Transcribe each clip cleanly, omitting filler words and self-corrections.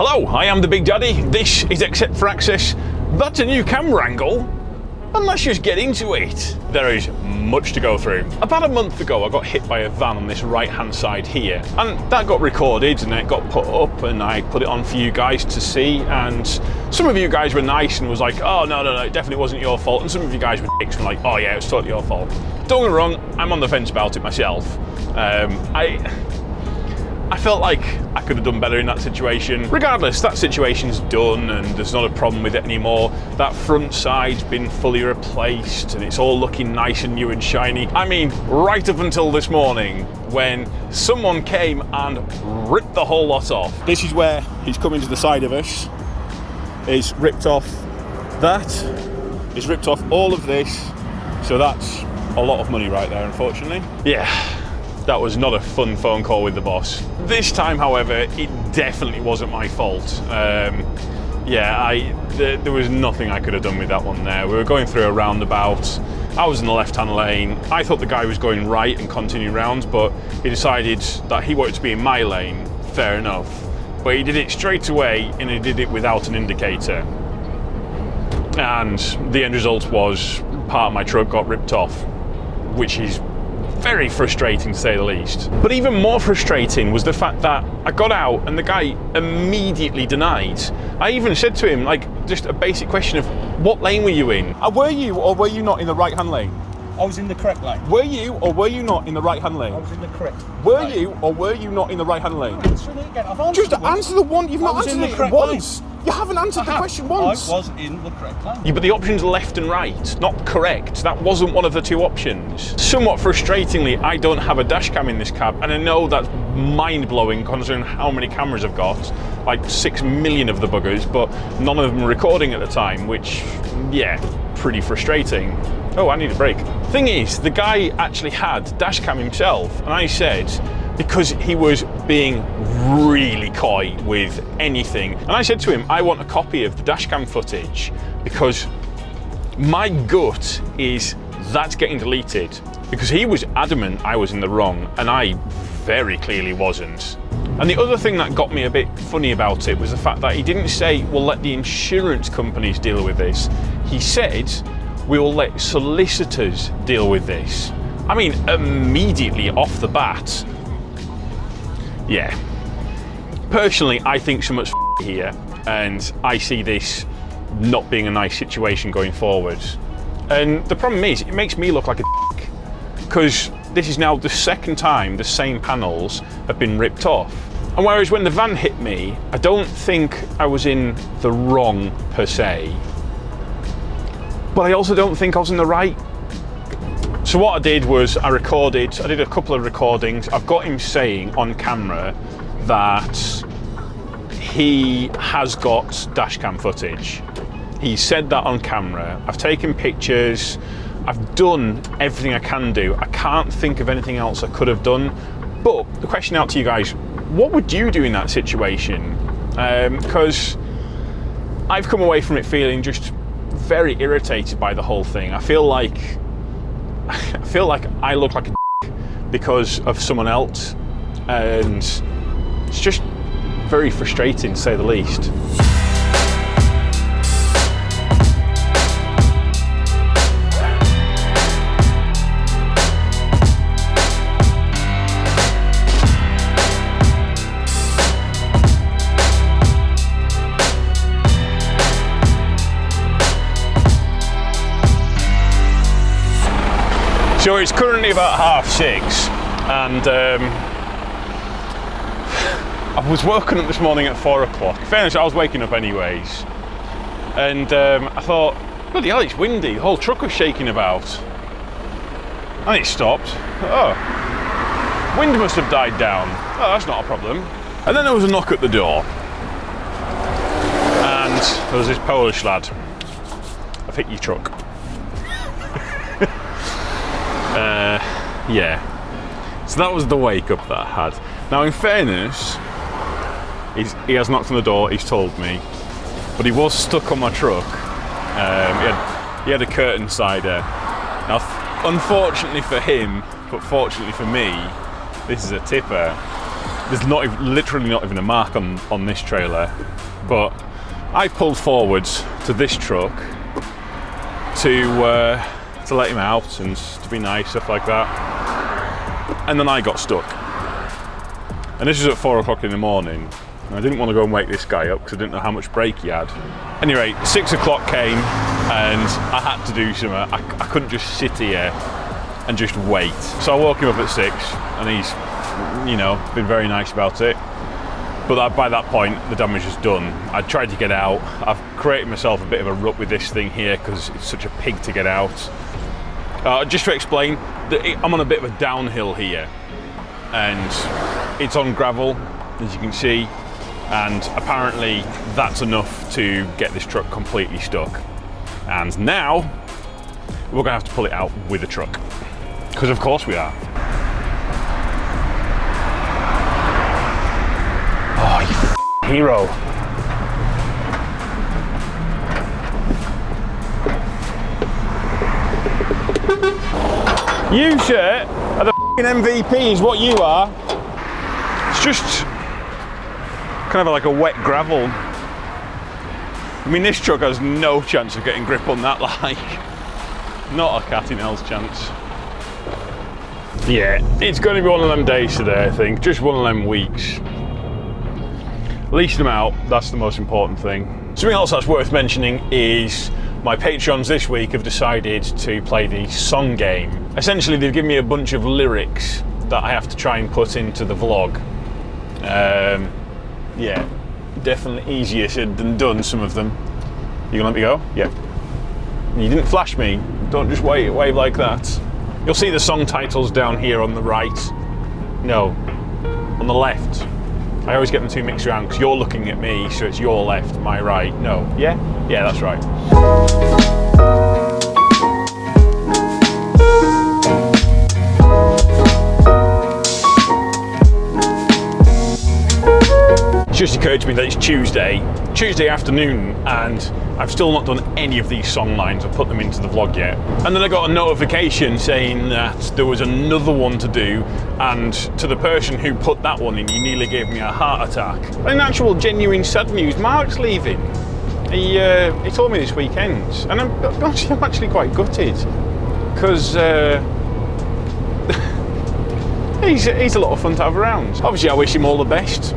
Hello, I am the Big Daddy. This is Except for Access. That's a new camera angle. And let's just get into it. There is much to go through. About a month ago, I got hit by a van on this right-hand side here. And that got recorded and it got put up and I put it on for you guys to see. And some of you guys were nice and was like, oh, no, it definitely wasn't your fault. And some of you guys were dicks and were like, oh yeah, it was totally your fault. Don't get me wrong, I'm on the fence about it myself. I felt like I could have done better in that situation. Regardless, that situation's done and there's not a problem with it anymore. That front side's been fully replaced and it's all looking nice and new and shiny. I mean, right up until this morning when someone came and ripped the whole lot off. This is where he's coming to the side of us. He's ripped off that. He's ripped off all of this. So that's a lot of money right there, unfortunately. Yeah. That was not a fun phone call with the boss. This time, however, it definitely wasn't my fault. There was nothing I could have done with that one there. We were going through a roundabout. I was in the left-hand lane. I thought the guy was going right and continue round, but he decided that he wanted to be in my lane. Fair enough. But he did it straight away, and he did it without an indicator. And the end result was part of my truck got ripped off, which is very frustrating to say the least. But even more frustrating was the fact that I got out and the guy immediately denied. I even said to him, like, just a basic question of, what lane were you in? Were you or were you not in the right-hand lane? I was in the correct lane. Were you or were you not in the right-hand lane? I was in the correct Were lane. you or were you not in the right-hand lane? Answer it again. I've answered Just answer the one. You've not answered it once. You haven't answered the question once. I was in the correct lane. Yeah, but the option's left and right, not correct. That wasn't one of the two options. Somewhat frustratingly, I don't have a dash cam in this cab, and I know that's mind-blowing considering how many cameras I've got, like 6 million of the buggers, but none of them were recording at the time, which, yeah, pretty frustrating. Oh, I need a break. Thing is, the guy actually had dash cam himself, and I said, because he was being really coy with anything. And I said to him, I want a copy of the dashcam footage because my gut is that's getting deleted, because he was adamant I was in the wrong and I very clearly wasn't. And the other thing that got me a bit funny about it was the fact that he didn't say, we'll let the insurance companies deal with this. He said, we will let solicitors deal with this. I mean, immediately off the bat. Yeah. Personally, I think so much here, and I see this not being a nice situation going forward. And the problem is, it makes me look like a dick, because this is now the second time the same panels have been ripped off. And whereas when the van hit me, I don't think I was in the wrong per se, but I also don't think I was in the right. So what I did was I did a couple of recordings. I've got him saying on camera that he has got dashcam footage. He said that on camera. I've taken pictures. I've done everything I can do. I can't think of anything else I could have done. But the question out to you guys, what would you do in that situation? Because I've come away from it feeling just very irritated by the whole thing. I feel like I look like a dick because of someone else, and it's just very frustrating to say the least. So it's currently about 6:30, and I was woken up this morning at 4 o'clock. In fairness, I was waking up anyways, and I thought, bloody hell, it's windy. The whole truck was shaking about, and it stopped. Oh, wind must have died down. Oh, that's not a problem. And then there was a knock at the door, and there was this Polish lad. I've hit your truck. Yeah, so that was the wake up that I had. Now in fairness, he has knocked on the door, he's told me, but he was stuck on my truck. He had a curtain sider. Now unfortunately for him, but fortunately for me, this is a tipper. There's literally not even a mark on this trailer, but I pulled forwards to this truck to let him out and to be nice, stuff like that. And then I got stuck. And this was at 4 o'clock in the morning. And I didn't want to go and wake this guy up because I didn't know how much brake he had. Anyway, 6 o'clock came and I had to do something. I couldn't just sit here and just wait. So I woke him up at 6 and he's, you know, been very nice about it. But by that point, the damage was done. I tried to get out. I've created myself a bit of a rut with this thing here because it's such a pig to get out. Just to explain, I'm on a bit of a downhill here and it's on gravel, as you can see, and apparently that's enough to get this truck completely stuck. And now we're gonna have to pull it out with a truck, because of course we are. Oh, you hero. You, sir, are the MVP is what you are. It's just kind of like a wet gravel. I mean, this truck has no chance of getting grip on that, like. Not a cat in hell's chance. Yeah, it's going to be one of them days today, I think. Just one of them weeks. Leased them out, that's the most important thing. Something else that's worth mentioning is my patrons this week have decided to play the song game. Essentially, they've given me a bunch of lyrics that I have to try and put into the vlog. Yeah, definitely easier said than done, some of them. You gonna let me go? Yeah. You didn't flash me. Don't just wave like that. You'll see the song titles down here on the right. No, on the left. I always get them two mixed around because you're looking at me, so it's your left, my right. No, yeah? Yeah, that's right. It's just occurred to me that it's Tuesday afternoon, and I've still not done any of these song lines or put them into the vlog yet. And then I got a notification saying that there was another one to do, and to the person who put that one in, he nearly gave me a heart attack. In actual genuine sad news, Mark's leaving. He told me this weekend, and I'm actually quite gutted, because he's a lot of fun to have around. Obviously I wish him all the best.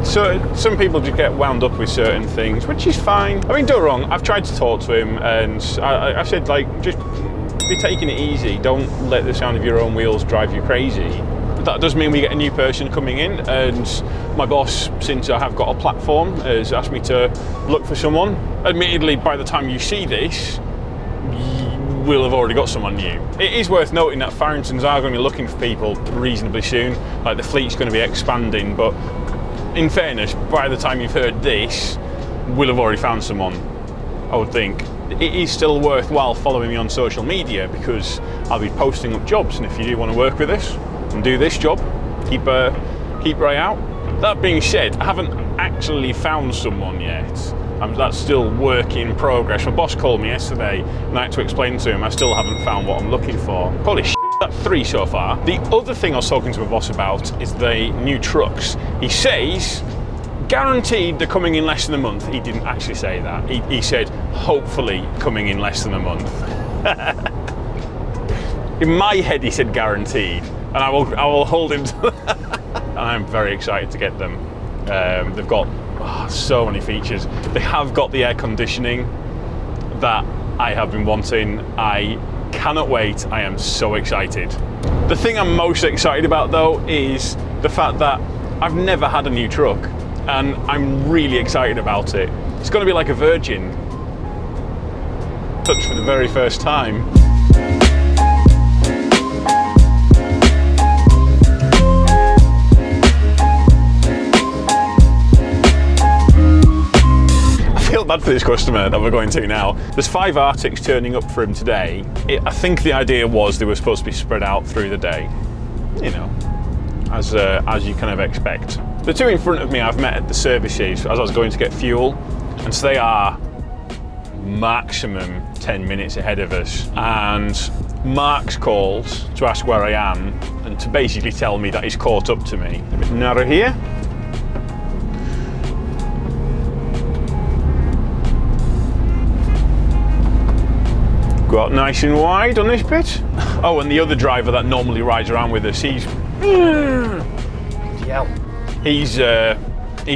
So some people just get wound up with certain things, which is fine. I mean, don't get wrong, I've tried to talk to him, and I said, like, just be taking it easy. Don't let the sound of your own wheels drive you crazy. That does mean we get a new person coming in, and my boss, since I have got a platform, has asked me to look for someone. Admittedly, by the time you see this, we'll have already got someone new. It is worth noting that Farringtons are going to be looking for people reasonably soon. Like, the fleet's going to be expanding, but in fairness, by the time you've heard this, we'll have already found someone, I would think. It is still worthwhile following me on social media because I'll be posting up jobs, and if you do want to work with us and do this job, keep your eye out. That being said, I haven't actually found someone yet. That's still work in progress. My boss called me yesterday and I had to explain to him I still haven't found what I'm looking for. Holy shit, that's 3 so far. The other thing I was talking to my boss about is the new trucks. He says, guaranteed they're coming in less than a month. He didn't actually say that. He said, hopefully coming in less than a month. In my head he said guaranteed, and I will hold him to that. And I'm very excited to get them. They've got so many features. They have got the air conditioning that I have been wanting. I cannot wait. I am so excited. The thing I'm most excited about though is the fact that I've never had a new truck, and I'm really excited about it. It's going to be like a Virgin touch for the very first time. I feel bad for this customer that we're going to now. There's 5 Arctics turning up for him today. I think the idea was they were supposed to be spread out through the day, you know, as you kind of expect. The 2 in front of me I've met at the services as I was going to get fuel, and so they are maximum 10 minutes ahead of us, and Mark's called to ask where I am and to basically tell me that he's caught up to me. A bit narrow here. Go out nice and wide on this bit. Oh, and the other driver that normally rides around with us, he's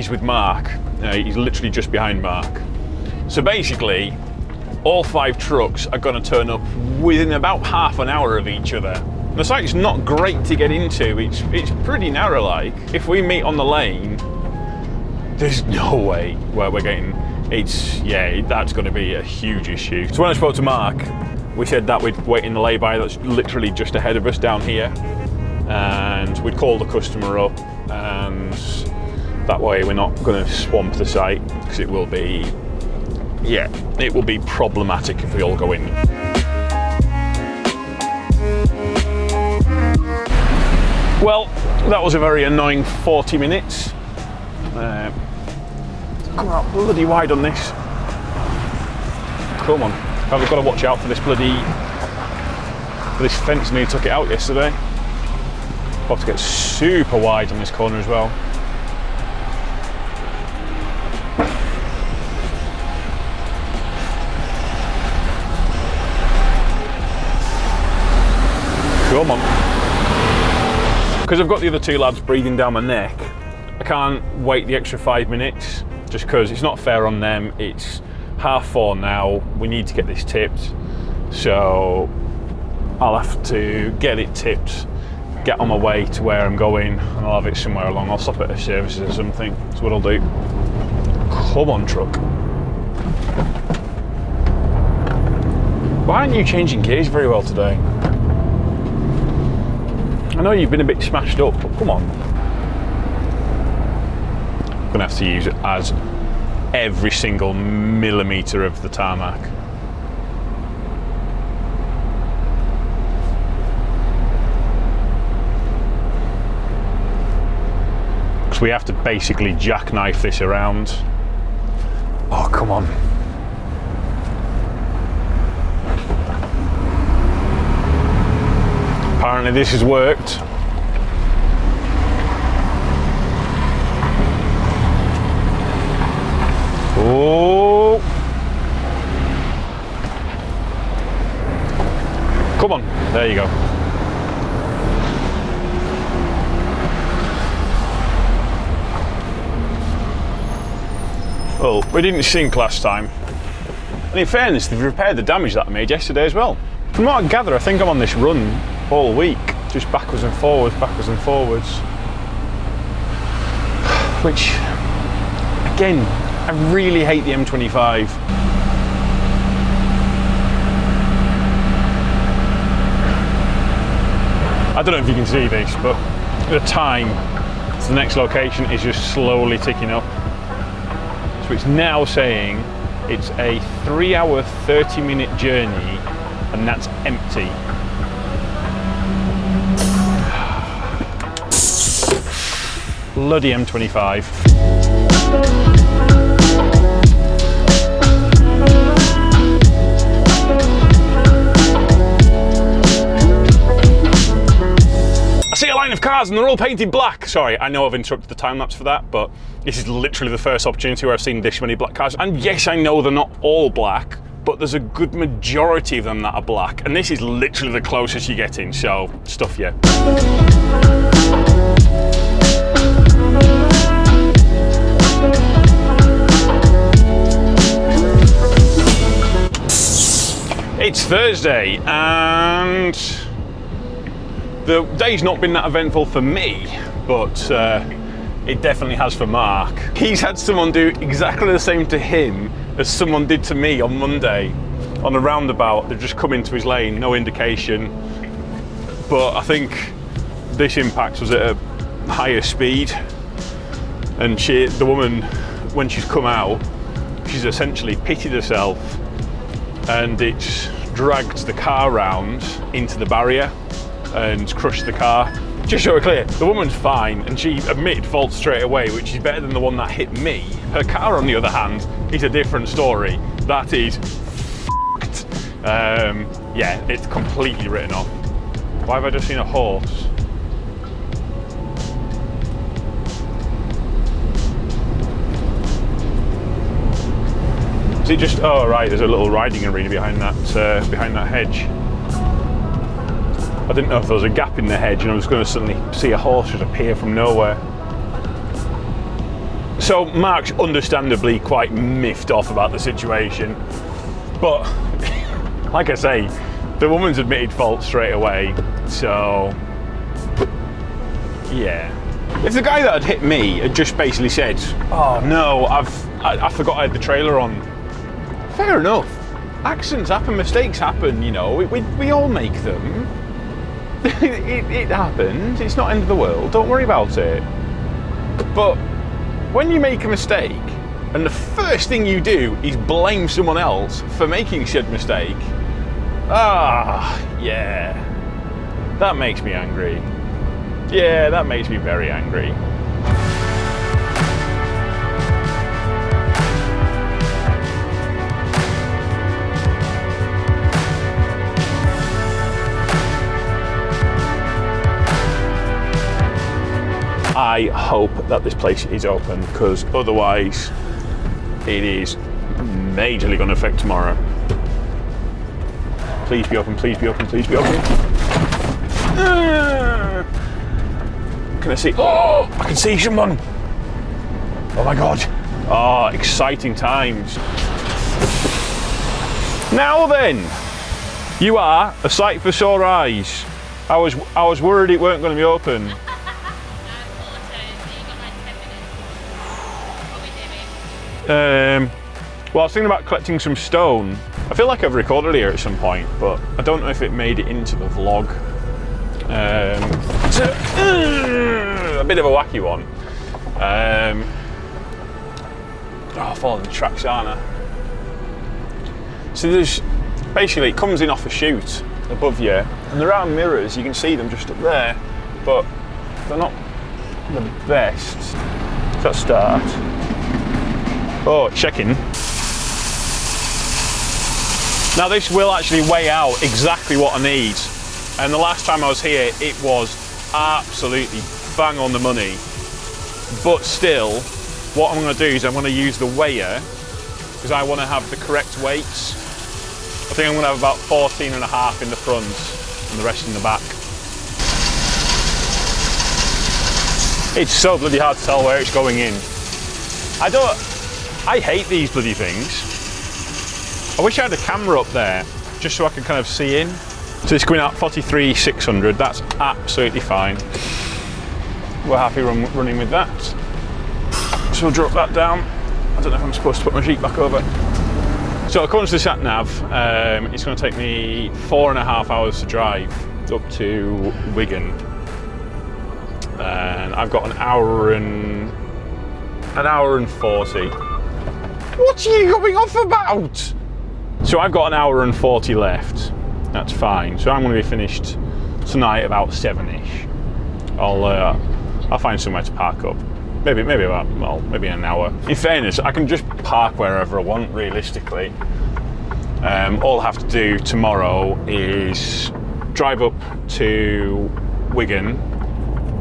with Mark. He's literally just behind Mark. So basically, all 5 trucks are going to turn up within about half an hour of each other. The site's not great to get into. It's pretty narrow. Like, if we meet on the lane, there's no way where we're getting. That's going to be a huge issue. So when I spoke to Mark, we said that we'd wait in the lay-by that's literally just ahead of us down here, and we'd call the customer up, and that way we're not going to swamp the site, because it will be problematic if we all go in. Well, that was a very annoying 40 minutes. Come on, bloody wide on this. Come on. I've got to watch out for this fence. Nearly took it out yesterday. I'll have to get super wide on this corner as well. Come on. Because I've got the other 2 lads breathing down my neck, I can't wait the extra 5 minutes, just because it's not fair on them. It's 4:30 now, we need to get this tipped, so I'll have to get it tipped, get on my way to where I'm going, and I'll have it somewhere along. I'll stop at a services or something. That's what I'll do. Come on, truck. Why aren't you changing gears very well today? I know you've been a bit smashed up, but come on. I'm gonna have to use it as every single millimetre of the tarmac. Because we have to basically jackknife this around. Oh, come on. Apparently this has worked. Oh! Come on, there you go. Well, we didn't sink last time. And in fairness, they've repaired the damage that I made yesterday as well. From what I gather, I think I'm on this run all week, just backwards and forwards, which, again, I really hate the M25. I don't know if you can see this, but the time to the next location is just slowly ticking up. So it's now saying it's a 3-hour, 30-minute journey, and that's empty. Bloody M25. I see a line of cars and they're all painted black. Sorry, I know I've interrupted the time lapse for that, but this is literally the first opportunity where I've seen this many black cars. And yes, I know they're not all black, but there's a good majority of them that are black. And this is literally the closest you're getting, so stuff you. It's Thursday and the day's not been that eventful for me, but it definitely has for Mark. He's had someone do exactly the same to him as someone did to me on Monday on a roundabout. They've just come into his lane, no indication, but I think this impact was at a higher speed, and the woman, when she's come out, she's essentially pitted herself and it's dragged the car round into the barrier and crushed the car. Just so we're clear, the woman's fine and she admitted fault straight away, which is better than the one that hit me. Her car, on the other hand, is a different story. That is f***ed. Yeah, it's completely written off. Why have I just seen a horse? Is it just, oh right, there's a little riding arena behind that hedge. I didn't know if there was a gap in the hedge and I was going to suddenly see a horse just appear from nowhere. So Mark's understandably quite miffed off about the situation, but like I say, the woman's admitted fault straight away, so yeah. If the guy that had hit me had just basically said, oh no, I forgot I had the trailer on, fair enough. Accidents happen, mistakes happen, you know, we all make them. it happened, it's not end of the world, don't worry about it. But when you make a mistake and the first thing you do is blame someone else for making said mistake, yeah, that makes me angry. Yeah, that makes me very angry. I hope that this place is open, because otherwise it is majorly going to affect tomorrow. Please be open, please be open, please be open. Can I see? Oh, I can see someone. Oh my God. Oh, exciting times. Now then, you are a sight for sore eyes. I was worried it weren't going to be open. Well, I was thinking about collecting some stone. I feel like I've recorded here at some point, but I don't know if it made it into the vlog. It's a bit of a wacky one. Following the tracks, aren't I? So there's, basically it comes in off a chute above you, and there are mirrors, you can see them just up there, but they're not the best. Let's start. Oh, checking. Now this will actually weigh out exactly what I need. And the last time I was here, it was absolutely bang on the money. But still, what I'm going to do is I'm going to use the weigher, because I want to have the correct weights. I think I'm going to have about 14 and a half in the front and the rest in the back. It's so bloody hard to tell where it's going in. I hate these bloody things. I wish I had a camera up there, just so I could kind of see in. So it's going out 43,600, that's absolutely fine. We're happy running with that. So we'll drop that down. I don't know if I'm supposed to put my sheet back over. So according to the sat nav, it's going to take me 4.5 hours to drive up to Wigan. And I've got an hour and 40. What are you going off about? So I've got an hour and 40 left. That's fine. So I'm going to be finished tonight about 7ish. I'll find somewhere to park up. Maybe an hour. In fairness, I can just park wherever I want, realistically. All I have to do tomorrow is drive up to Wigan.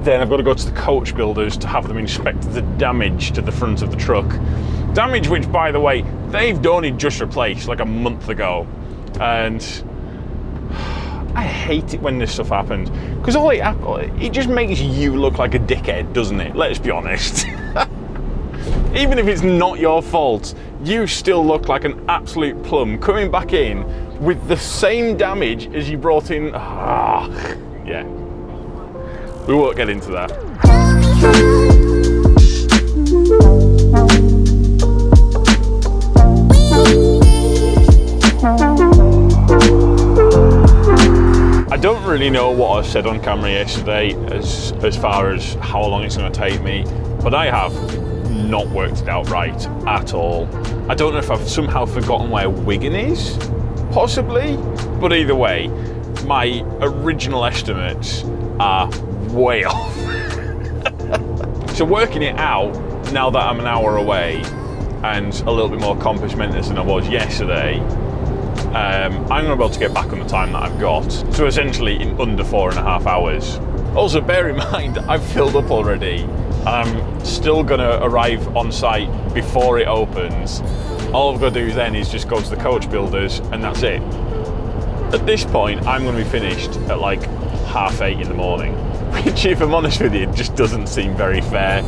Then I've got to go to the coach builders to have them inspect the damage to the front of the truck. Damage which, by the way, they've only just replaced like a month ago. And I hate it when this stuff happens, because it just makes you look like a dickhead, doesn't it? Let's be honest. Even if it's not your fault, you still look like an absolute plum coming back in with the same damage as you brought in. Yeah. We won't get into that. I don't really know what I said on camera yesterday as far as how long it's going to take me, but I have not worked it out right at all. I don't know if I've somehow forgotten where Wigan is, possibly, but either way, my original estimates are way off. So working it out, now that I'm an hour away and a little bit more compass mentis than I was yesterday, I'm going to be able to get back on the time that I've got. So essentially in under 4.5 hours. Also, bear in mind, I've filled up already. I'm still going to arrive on site before it opens. All I've got to do then is just go to the coach builders, and that's it. At this point, I'm going to be finished at like 8:30 in the morning, which, if I'm honest with you, just doesn't seem very fair.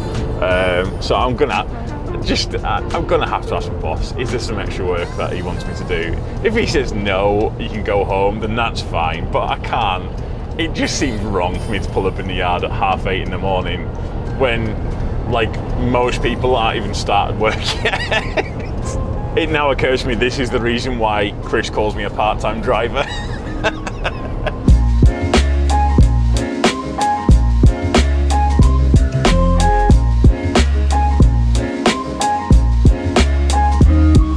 So I'm gonna have to ask my boss, is there some extra work that he wants me to do? If he says no, you can go home, then that's fine, but I can't. It just seems wrong for me to pull up in the yard at 8:30 in the morning when, like, most people aren't even started work yet. It now occurs to me this is the reason why Chris calls me a part-time driver.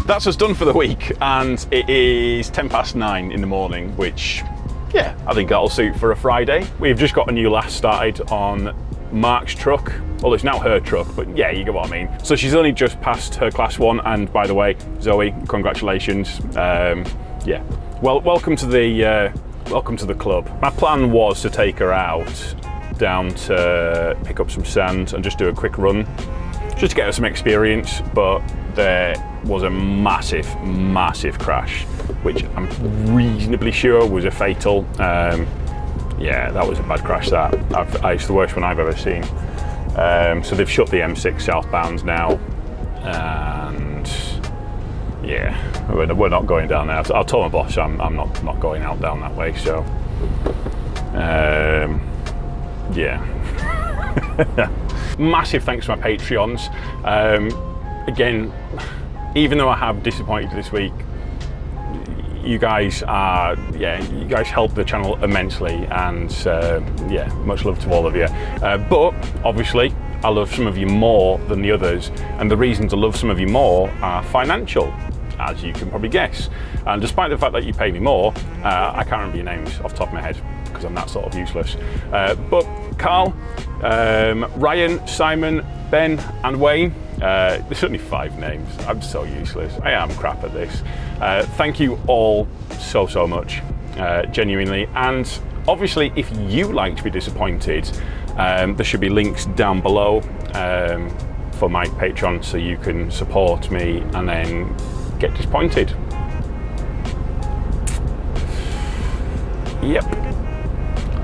That's us done for the week, and it is 9:10 in the morning, which, yeah, I think that'll suit for a Friday. We've just got a new lass started on Mark's truck. Well, it's now her truck, but yeah, you get what I mean. So she's only just passed her class 1, and by the way, Zoe, congratulations. Yeah, well, welcome to the club. My plan was to take her out down to pick up some sand and just do a quick run, just to get her some experience, but there was a massive crash, which I'm reasonably sure was a fatal. Yeah, that was a bad crash. It's the worst one I've ever seen. So they've shut the M6 southbound now, and yeah, we're not going down there. I'll tell my boss I'm not going out down that way. So yeah. Massive thanks to my Patreons. Again, even though I have disappointed this week, you guys help the channel immensely, and yeah, much love to all of you. But obviously, I love some of you more than the others, and the reason to love some of you more are financial, as you can probably guess. And despite the fact that you pay me more, I can't remember your names off the top of my head because I'm that sort of useless. But Carl, Ryan, Simon, Ben, and Wayne. There's only 5 names. I'm so useless. I am crap at this. Thank you all so much, genuinely. And obviously, if you like to be disappointed, there should be links down below for my Patreon, so you can support me and then get disappointed. Yep.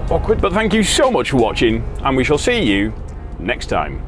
Awkward. But thank you so much for watching, and we shall see you next time.